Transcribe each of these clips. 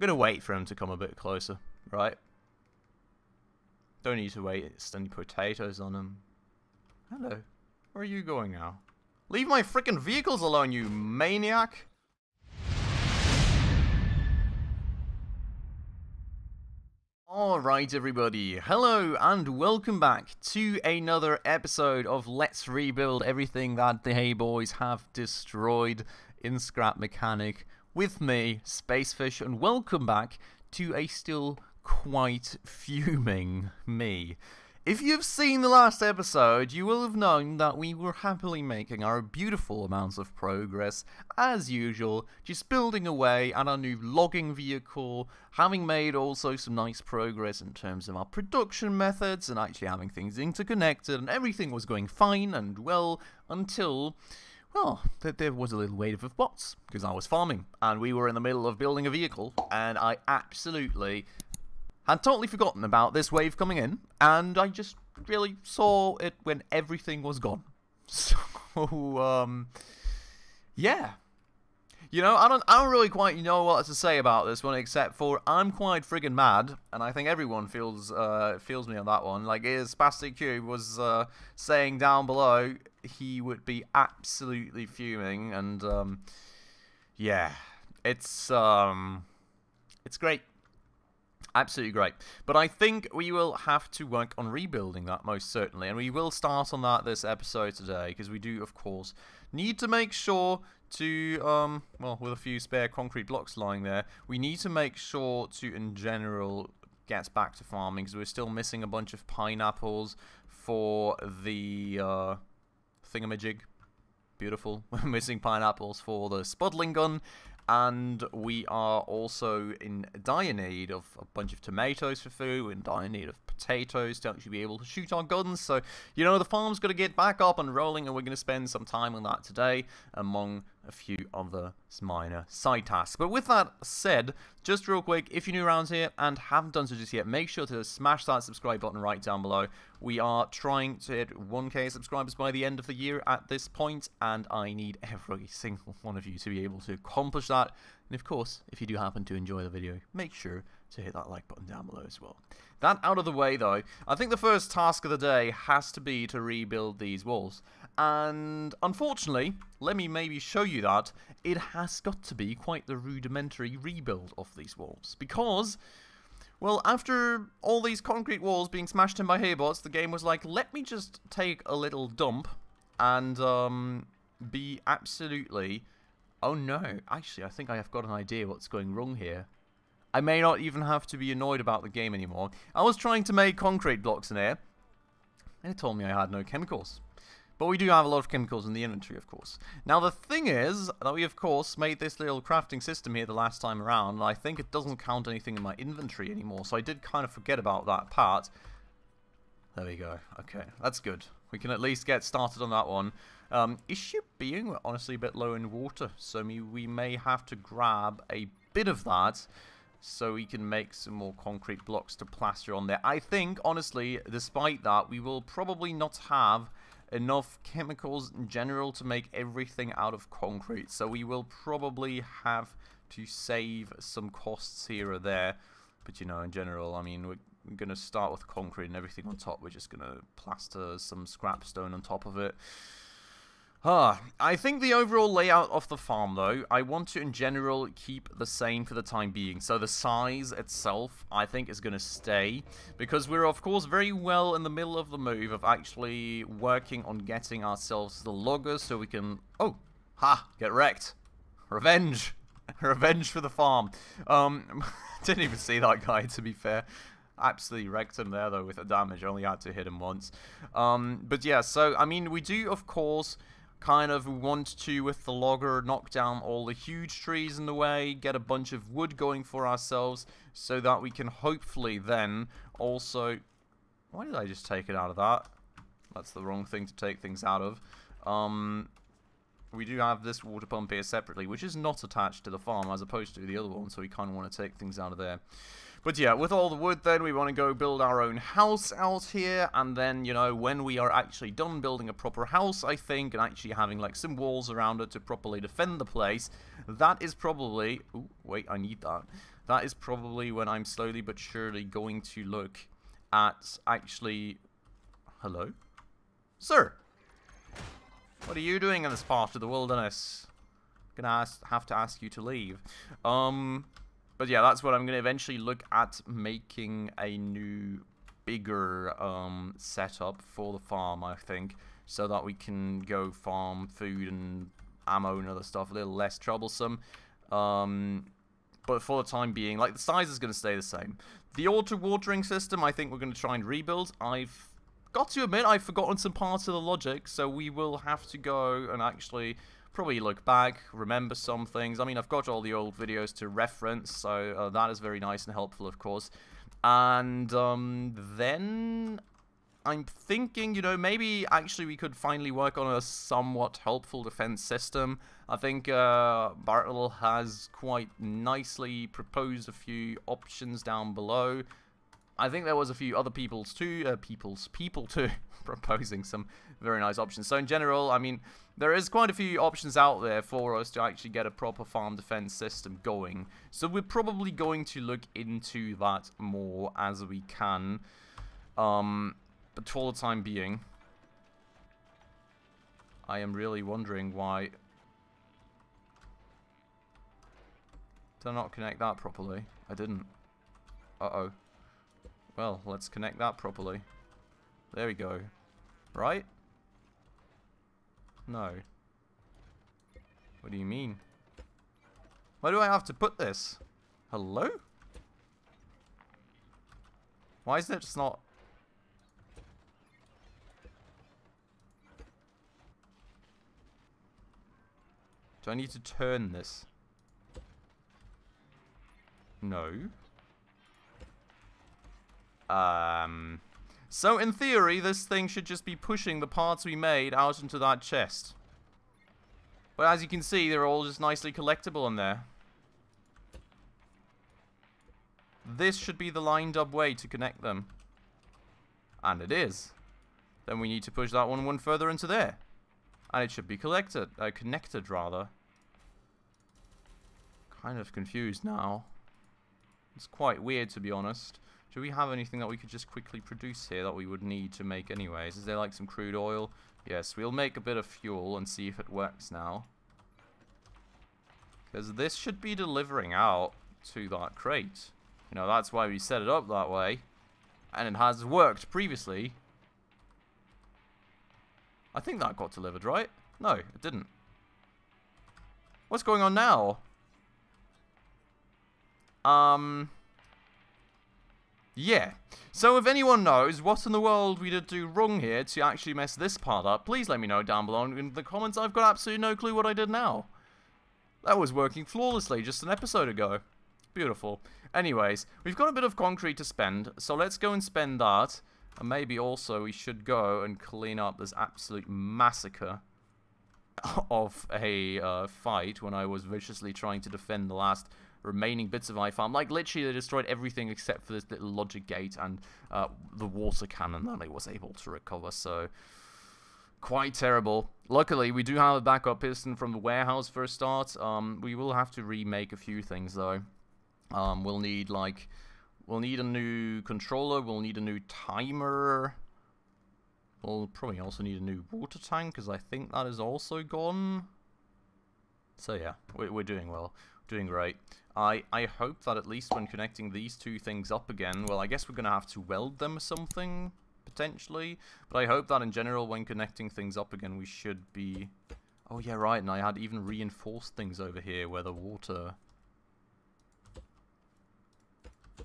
gonna wait for him to come a bit closer, right? Don't need to waste any potatoes on him. Hello. Where are you going now? Leave my frickin' vehicles alone, you maniac! Alright everybody, hello and welcome back to another episode of Let's Rebuild Everything That the Hay Boys Have Destroyed in Scrap Mechanic with me, Spacefish, and welcome back to a still quite fuming me. If you've seen the last episode, you will have known that we were happily making our beautiful amounts of progress, as usual, just building away at our new logging vehicle, having made also some nice progress in terms of our production methods, and actually having things interconnected, and everything was going fine and well, until, well, there was a little wave of bots, because I was farming, and we were in the middle of building a vehicle, and I absolutely had totally forgotten about this wave coming in, and I just really saw it when everything was gone. So, yeah. You know, I don't really quite know what to say about this one, except for I'm quite friggin' mad, and I think everyone feels me on that one. Like, Spastic Cube was saying down below he would be absolutely fuming, and yeah, it's great. Absolutely great. But I think we will have to work on rebuilding that most certainly. And we will start on that this episode today. Because we do, of course, need to make sure to, well, with a few spare concrete blocks lying there, we need to make sure to, in general, get back to farming. Because we're still missing a bunch of pineapples for the thingamajig. Beautiful. We're missing pineapples for the spuddling gun. And we are also in dire need of a bunch of tomatoes for food, in dire need of potatoes to actually be able to shoot our guns. So, you know, the farm's going to get back up and rolling, and we're going to spend some time on that today, among a few other minor side tasks. But with that said, just real quick, if you're new around here and haven't done so just yet, make sure to smash that subscribe button right down below. We are trying to hit 1K subscribers by the end of the year at this point, and I need every single one of you to be able to accomplish that. And of course, if you do happen to enjoy the video, make sure to hit that like button down below as well. That out of the way though, I think the first task of the day has to be to rebuild these walls. And unfortunately, let me maybe show you that, it has got to be quite the rudimentary rebuild of these walls. Because, well, after all these concrete walls being smashed in by haybots, the game was like, let me just take a little dump and be absolutely... Oh no, actually I think I have got an idea what's going wrong here. I may not even have to be annoyed about the game anymore. I was trying to make concrete blocks in here, and it told me I had no chemicals. But we do have a lot of chemicals in the inventory, of course. Now the thing is that we of course made this little crafting system here the last time around, and I think it doesn't count anything in my inventory anymore, so I did kind of forget about that part. There we go. Okay, that's good. We can at least get started on that one. Issue being, we're honestly a bit low in water, so we may have to grab a bit of that so we can make some more concrete blocks to plaster on there. I think, honestly, despite that, we will probably not have enough chemicals in general to make everything out of concrete, so we will probably have to save some costs here or there. But, you know, in general, I mean, we're going to start with concrete and everything on top. We're just going to plaster some scrap stone on top of it. I think the overall layout of the farm, though, I want to, in general, keep the same for the time being. So the size itself, I think, is going to stay. Because we're, of course, very well in the middle of the move of actually working on getting ourselves the loggers so we can... Oh! Ha! Get wrecked! Revenge! Revenge for the farm. Didn't even see that guy, to be fair. Absolutely wrecked him there, though, with the damage. I only had to hit him once. But yeah, so, I mean, we do, of course... kind of want to, with the logger, knock down all the huge trees in the way, get a bunch of wood going for ourselves, so that we can hopefully then also... Why did I just take it out of that? That's the wrong thing to take things out of. we do have this water pump here separately, which is not attached to the farm as opposed to the other one, so we kind of want to take things out of there. But yeah, with all the wood then, we want to go build our own house out here, and then, you know, when we are actually done building a proper house, I think, and actually having, like, some walls around it to properly defend the place, that is probably... Ooh, wait, I need that. That is probably when I'm slowly but surely going to look at actually... Hello? Sir! What are you doing in this part of the wilderness? I'm gonna have to ask you to leave. But yeah, that's what I'm gonna eventually look at, making a new, bigger setup for the farm, I think, so that we can go farm food and ammo and other stuff a little less troublesome. But for the time being, like, the size is gonna stay the same. The auto watering system, I think we're gonna try and rebuild. I've got to admit, I've forgotten some parts of the logic, so we will have to go and actually probably look back, remember some things. I mean, I've got all the old videos to reference, so that is very nice and helpful, of course. And then I'm thinking, you know, maybe actually we could finally work on a somewhat helpful defense system. I think Bartle has quite nicely proposed a few options down below. I think there was a few other people too proposing some very nice options. So in general, I mean, there is quite a few options out there for us to actually get a proper farm defense system going. So we're probably going to look into that more as we can. But for the time being, I am really wondering why... Did I not connect that properly? I didn't. Uh-oh. Well, let's connect that properly. There we go. Right? No. What do you mean? Where do I have to put this? Hello? Why is it just not... Do I need to turn this? No. So in theory, this thing should just be pushing the parts we made out into that chest. But as you can see, they're all just nicely collectible in there. This should be the lined up way to connect them. And it is. Then we need to push that one further into there. And it should be connected rather. Kind of confused now. It's quite weird, to be honest. Do we have anything that we could just quickly produce here that we would need to make anyways? Is there like some crude oil? Yes, we'll make a bit of fuel and see if it works now. Because this should be delivering out to that crate. You know, that's why we set it up that way. And it has worked previously. I think that got delivered, right? No, it didn't. What's going on now? Yeah. So if anyone knows what in the world we did do wrong here to actually mess this part up, please let me know down below in the comments. I've got absolutely no clue what I did now. That was working flawlessly just an episode ago. Beautiful. Anyways, we've got a bit of concrete to spend, so let's go and spend that. And maybe also we should go and clean up this absolute massacre of a fight when I was viciously trying to defend the last remaining bits of iFarm. Like, literally, they destroyed everything except for this little logic gate and the water cannon that I was able to recover, so... Quite terrible. Luckily, we do have a backup piston from the warehouse for a start. We will have to remake a few things, though. We'll need a new controller, we'll need a new timer. We'll probably also need a new water tank, because I think that is also gone. So yeah, we're doing well. Doing great. I hope that at least when connecting these two things up again, well, I guess we're going to have to weld them or something, potentially. But I hope that in general, when connecting things up again, we should be... Oh yeah, right, and I had even reinforced things over here where the water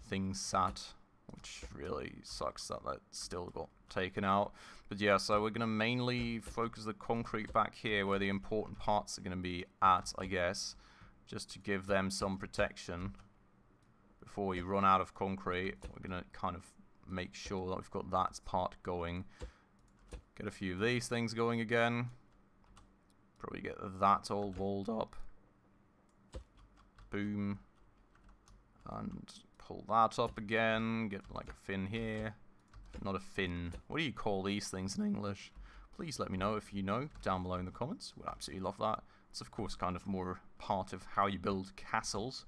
things sat, which really sucks that that still got taken out. But yeah, so we're going to mainly focus the concrete back here where the important parts are going to be at, I guess, just to give them some protection before we run out of concrete. We're going to kind of make sure that we've got that part going. Get a few of these things going again. Probably get that all walled up. Boom. And pull that up again. Get like a fin here. Not a fin. What do you call these things in English? Please let me know if you know down below in the comments. Would absolutely love that. It's of course kind of more part of how you build castles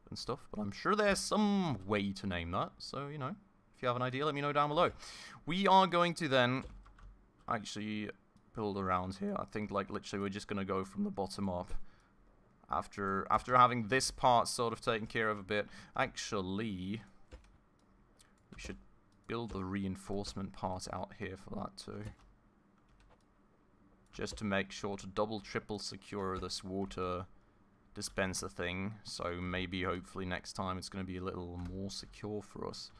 and stuff, but I'm sure there's some way to name that. So, you know, if you have an idea, let me know down below. We are going to then actually build around here. I think like literally we're just going to go from the bottom up. After having this part sort of taken care of a bit, actually we should build the reinforcement part out here for that too. Just to make sure to double, triple secure this water dispenser thing. So maybe, hopefully, next time it's going to be a little more secure for us.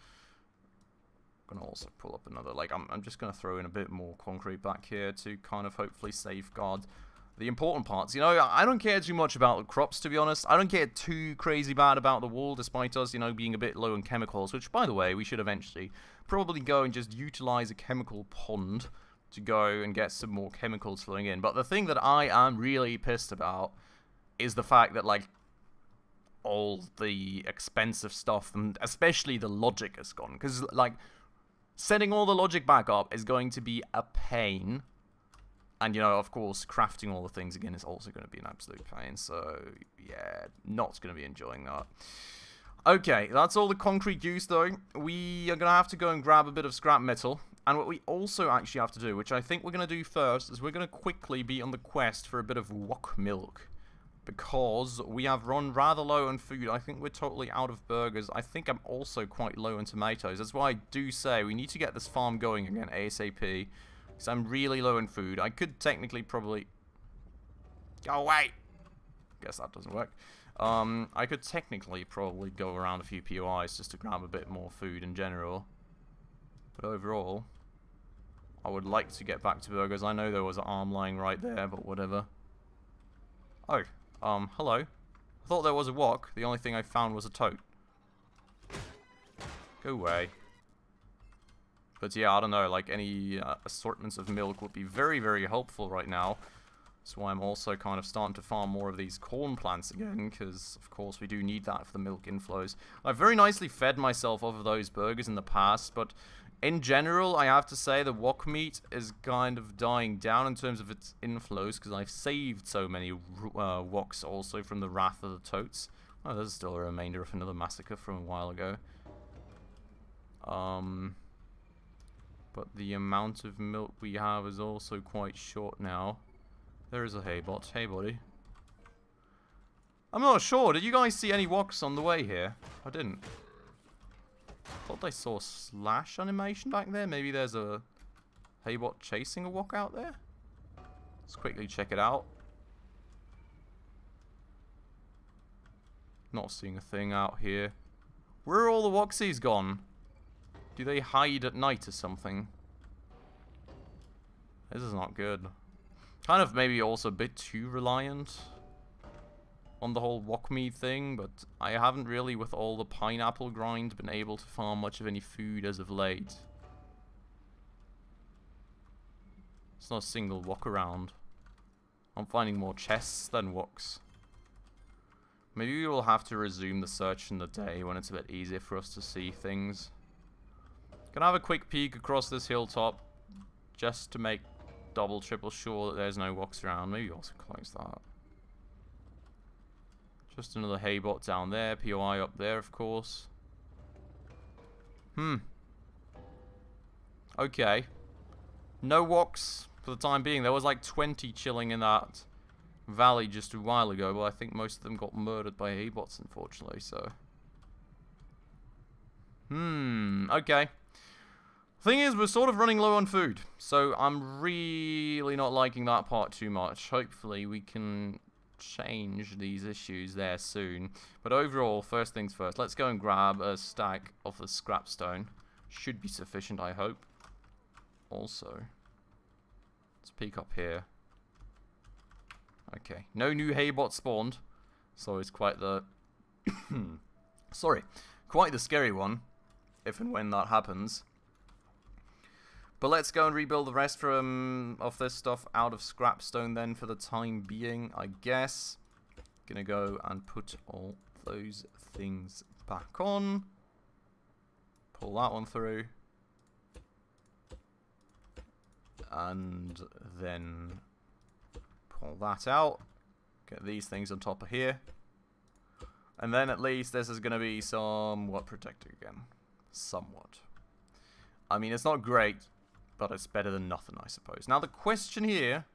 I'm going to also pull up another, like, I'm just going to throw in a bit more concrete back here to kind of hopefully safeguard the important parts. You know, I don't care too much about the crops, to be honest. I don't care too crazy bad about the wool, despite us, you know, being a bit low on chemicals, which, by the way, we should eventually probably go and just utilize a chemical pond to go and get some more chemicals flowing in. But the thing that I am really pissed about is the fact that, like, all the expensive stuff, and especially the logic, is gone. Because, like, setting all the logic back up is going to be a pain. And, you know, of course, crafting all the things again is also going to be an absolute pain. So, yeah, not going to be enjoying that. Okay, that's all the concrete use, though. We are going to have to go and grab a bit of scrap metal. And what we also actually have to do, which I think we're going to do first, is we're going to quickly be on the quest for a bit of wok milk. Because we have run rather low on food. I think we're totally out of burgers. I think I'm also quite low on tomatoes. That's why I do say we need to get this farm going again ASAP. Because I'm really low on food. I could technically probably... Go away! Guess that doesn't work. I could technically probably go around a few POIs just to grab a bit more food in general. But overall, I would like to get back to burgers. I know there was an arm lying right there, but whatever. Oh, hello. I thought there was a wok. The only thing I found was a tote. Go away. But yeah, I don't know, like any assortments of milk would be very, very helpful right now. That's why I'm also kind of starting to farm more of these corn plants again, because of course we do need that for the milk inflows. I've very nicely fed myself off of those burgers in the past, but in general, I have to say the wok meat is kind of dying down in terms of its inflows, because I've saved so many woks also from the Wrath of the Totes. Oh, there's still a remainder of another massacre from a while ago. But the amount of milk we have is also quite short now. There is a haybot. Hey, buddy. I'm not sure. Did you guys see any woks on the way here? I didn't. Thought I saw a slash animation back there. Maybe there's a haybot chasing a wok out there. Let's quickly check it out. Not seeing a thing out here. Where are all the woksies gone? Do they hide at night or something? This is not good. Kind of maybe also a bit too reliant on the whole wok meat thing, but I haven't really, with all the pineapple grind, been able to farm much of any food as of late. There's not a single wok around. I'm finding more chests than woks. Maybe we'll have to resume the search in the day when it's a bit easier for us to see things. Gonna have a quick peek across this hilltop just to make double, triple sure that there's no woks around. Maybe also close that. Just another haybot down there. POI up there, of course. Okay. No woks for the time being. There was like 20 chilling in that valley just a while ago, but I think most of them got murdered by haybots, unfortunately, so... okay. Thing is, we're sort of running low on food, so I'm really not liking that part too much. Hopefully we can change these issues there soon. But overall, first things first, let's go and grab a stack of the scrap stone. Should be sufficient, I hope. Also, let's peek up here. Okay, no new haybots spawned, so it's quite the... sorry, quite the scary one, if and when that happens. But let's go and rebuild the rest of this stuff out of scrap stone then for the time being, I guess. Gonna go and put all those things back on. Pull that one through. And then pull that out. Get these things on top of here. And then at least this is going to be somewhat protected again. Somewhat. I mean, it's not great, but it's better than nothing, I suppose. Now the question here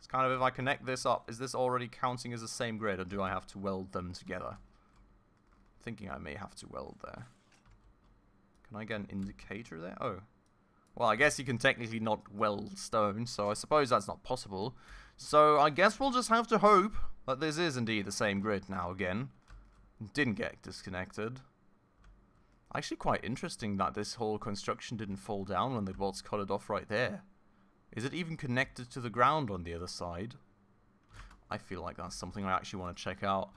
is kind of, if I connect this up, is this already counting as the same grid, or do I have to weld them together? Thinking I may have to weld there. Can I get an indicator there? Oh. Well, I guess you can technically not weld stone, so I suppose that's not possible. So I guess we'll just have to hope that this is indeed the same grid now again. Didn't get disconnected. Actually quite interesting that this whole construction didn't fall down when the bots cut it off right there. Is it even connected to the ground on the other side? I feel like that's something I actually want to check out.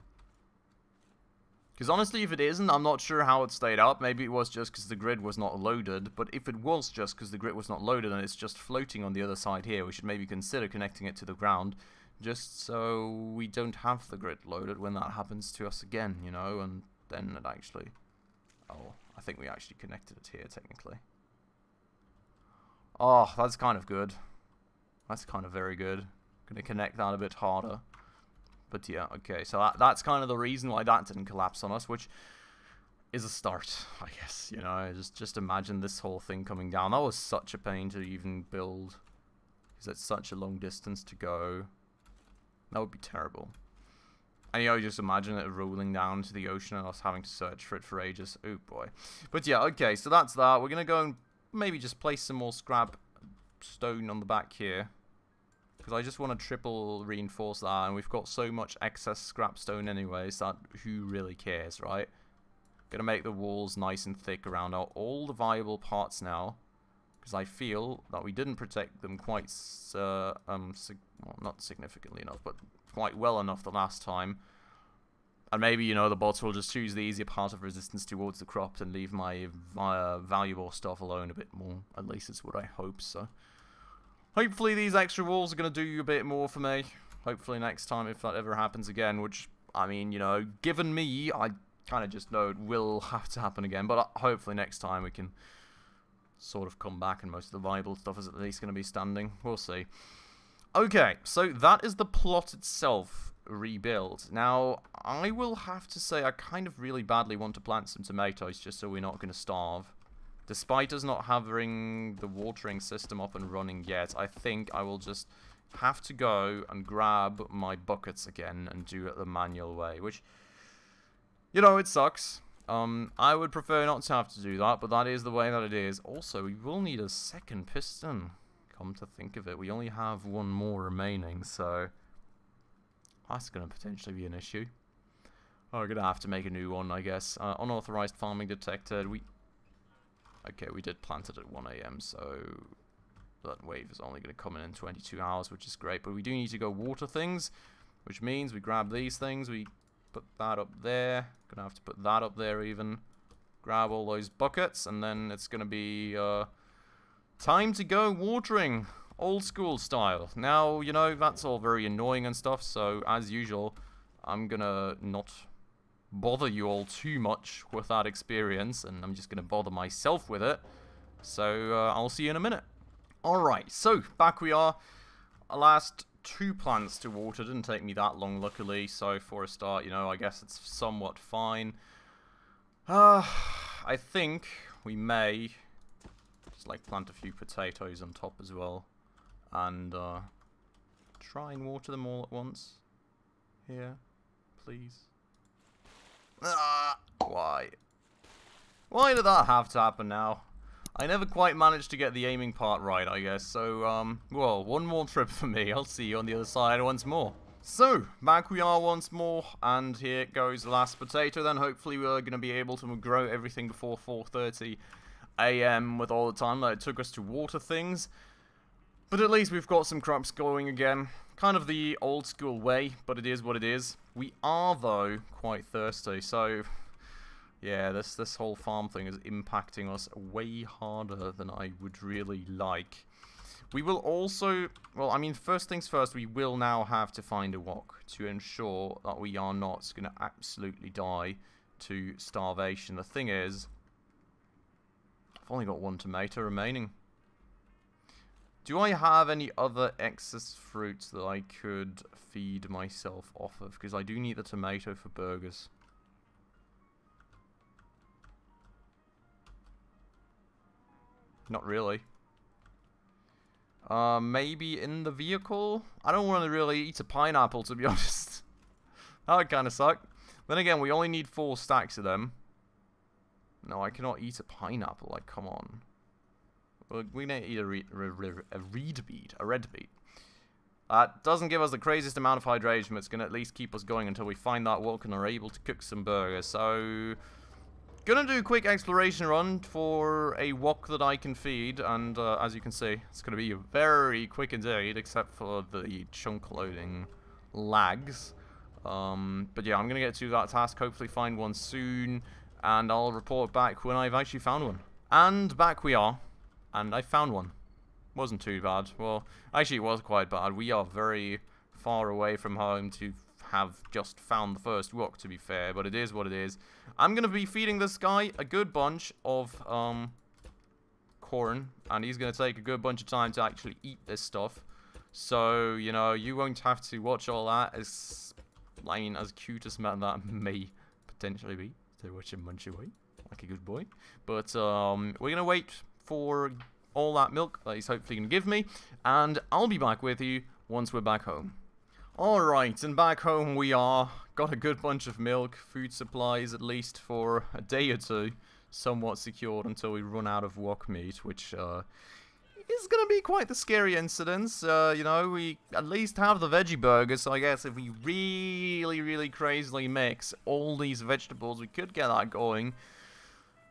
Because honestly, if it isn't, I'm not sure how it stayed up. Maybe it was just because the grid was not loaded. But if it was just because the grid was not loaded and it's just floating on the other side here, we should maybe consider connecting it to the ground. Just so we don't have the grid loaded when that happens to us again, you know. And then it actually... Oh, I think we actually connected it here, technically. Oh, that's kind of good. That's kind of very good. Gonna connect that a bit harder. But yeah, okay, so that's kind of the reason why that didn't collapse on us, which is a start, I guess, you know. Just imagine this whole thing coming down. That was such a pain to even build, because it's such a long distance to go. That would be terrible. And you know, just imagine it rolling down to the ocean and us having to search for it for ages. Oh boy. But yeah, okay, so that's that. We're going to go and maybe just place some more scrap stone on the back here. Because I just want to triple reinforce that, and we've got so much excess scrap stone anyways that who really cares, right? Gonna make the walls nice and thick around all the viable parts now, because I feel that we didn't protect them quite, well, not significantly enough, but quite well enough the last time. And maybe, you know, the bots will just choose the easier part of resistance towards the crop and leave my valuable stuff alone a bit more. At least it's what I hope, so... Hopefully these extra walls are going to do a bit more for me. Hopefully next time, if that ever happens again, which, I mean, you know, given me, I kind of just know it will have to happen again. But hopefully next time we can sort of come back and most of the viable stuff is at least going to be standing. We'll see. Okay, so that is the plot itself rebuilt. Now, I will have to say I kind of really badly want to plant some tomatoes just so we're not going to starve. Despite us not having the watering system up and running yet, I think I will just have to go and grab my buckets again and do it the manual way, which, you know, it sucks. I would prefer not to have to do that, but that is the way that it is. Also, we will need a second piston. Come to think of it, we only have one more remaining, so that's going to potentially be an issue. Oh, we're going to have to make a new one, I guess. Unauthorized farming detected. Okay, we did plant it at 1 AM, so that wave is only going to come in 22 hours, which is great. But we do need to go water things, which means we grab these things, we put that up there. Gonna have to put that up there even. Grab all those buckets, and then it's going to be time to go watering, old school style. Now, you know, that's all very annoying and stuff, so as usual, I'm going to not bother you all too much with that experience, and I'm just going to bother myself with it. So I'll see you in a minute. Alright, so back we are. Last 2 plants to water. Didn't take me that long, luckily, so for a start, you know, I guess it's somewhat fine. I think we may just like plant a few potatoes on top as well, and try and water them all at once. Here, please. Why? Why did that have to happen now? I never quite managed to get the aiming part right, I guess. So, well, one more trip for me. I'll see you on the other side once more. So, back we are once more, and here goes the last potato. Then hopefully we're going to be able to grow everything before 4:30 AM with all the time that it took us to water things. But at least we've got some crops going again. Kind of the old school way, but it is what it is. We are, though, quite thirsty, so Yeah, this whole farm thing is impacting us way harder than I would really like. We will also, well, I mean, first things first, we will now have to find a wok to ensure that we are not going to absolutely die to starvation. The thing is, I've only got 1 tomato remaining. Do I have any other excess fruits that I could feed myself off of? Because I do need the tomato for burgers. Not really. Maybe in the vehicle? I don't want to really eat a pineapple, to be honest. That would kind of suck. Then again, we only need 4 stacks of them. No, I cannot eat a pineapple. Like, come on. We're going to eat a red beet. That doesn't give us the craziest amount of hydration, but it's going to at least keep us going until we find that wok and are able to cook some burgers. So, gonna do a quick exploration run for a wok that I can feed, and as you can see, it's gonna be very quick indeed, except for the chunk loading lags. But yeah, I'm gonna get to that task, hopefully find one soon, and I'll report back when I've actually found one. And back we are, and I found one. Wasn't too bad. Well, actually it was quite bad. We are very far away from home to have just found the first wok, to be fair, but it is what it is. I'm gonna be feeding this guy a good bunch of corn, and he's gonna take a good bunch of time to actually eat this stuff. So, you know, you won't have to watch all that, as I mean, as cute as that may potentially be, to watch him munch away like a good boy. But we're gonna wait for all that milk that he's hopefully gonna give me, and I'll be back with you once we're back home. Alright, and back home we are. Got a good bunch of milk, food supplies at least for a day or 2, somewhat secured until we run out of wok meat, which is going to be quite the scary incident. You know, we at least have the veggie burgers, so I guess if we really crazily mix all these vegetables, we could get that going.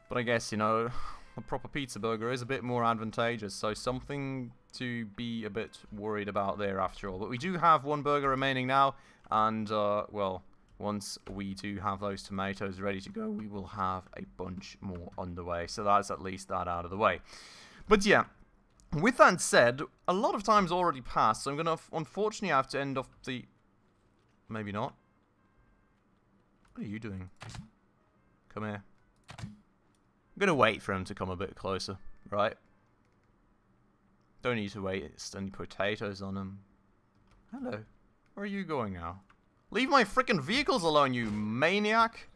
But I guess, you know, a proper pizza burger is a bit more advantageous, so something to be a bit worried about there after all. But we do have 1 burger remaining now, and well, once we do have those tomatoes ready to go, we will have a bunch more on the way. So that's at least that out of the way. But yeah, with that said, a lot of time's already passed, so I'm gonna unfortunately have to end off the... Maybe not. What are you doing? Come here. I'm gonna wait for him to come a bit closer, right? Don't need to waste any potatoes on him. Hello. Where are you going now? Leave my frickin' vehicles alone, you maniac!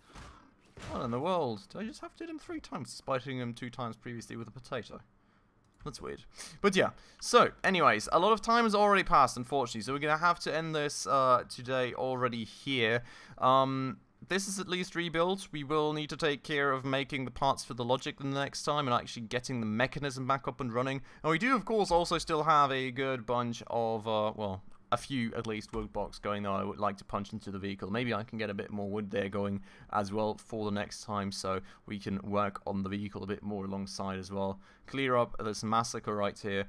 What in the world? Did I just have to hit him 3 times, despite hitting him 2 times previously with a potato? That's weird. But yeah, so, anyways, a lot of time has already passed, unfortunately, so we're gonna have to end this today already here. This is at least rebuilt. We will need to take care of making the parts for the logic the next time and actually getting the mechanism back up and running. And we do, of course, also still have a good bunch of, well, a few, at least, wood blocks going that I would like to punch into the vehicle. Maybe I can get a bit more wood there going as well for the next time, so we can work on the vehicle a bit more alongside as well. Clear up this massacre right here.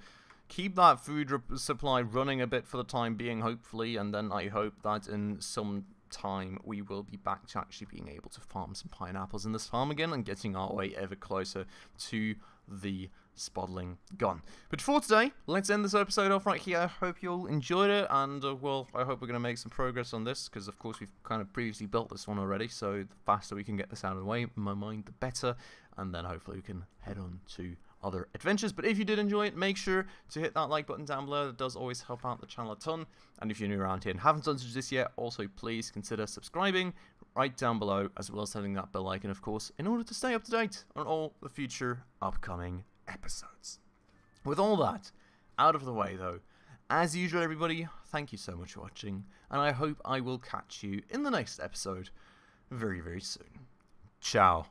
Keep that food supply running a bit for the time being, hopefully, and then I hope that in some time we will be back to actually being able to farm some pineapples in this farm again and getting our way ever closer to the Spodling gun. But for today, let's end this episode off right here. I hope you all enjoyed it, and well, I hope we're going to make some progress on this, because of course we've kind of previously built this one already, so the faster we can get this out of the way, in my mind, the better, and then hopefully we can head on to other adventures. But if you did enjoy it, make sure to hit that like button down below. That does always help out the channel a ton. And if you're new around here and haven't done so just yet, also please consider subscribing right down below, as well as hitting that bell icon, of course, in order to stay up to date on all the future upcoming episodes. With all that out of the way though, as usual everybody, thank you so much for watching, and I hope I will catch you in the next episode very soon. Ciao.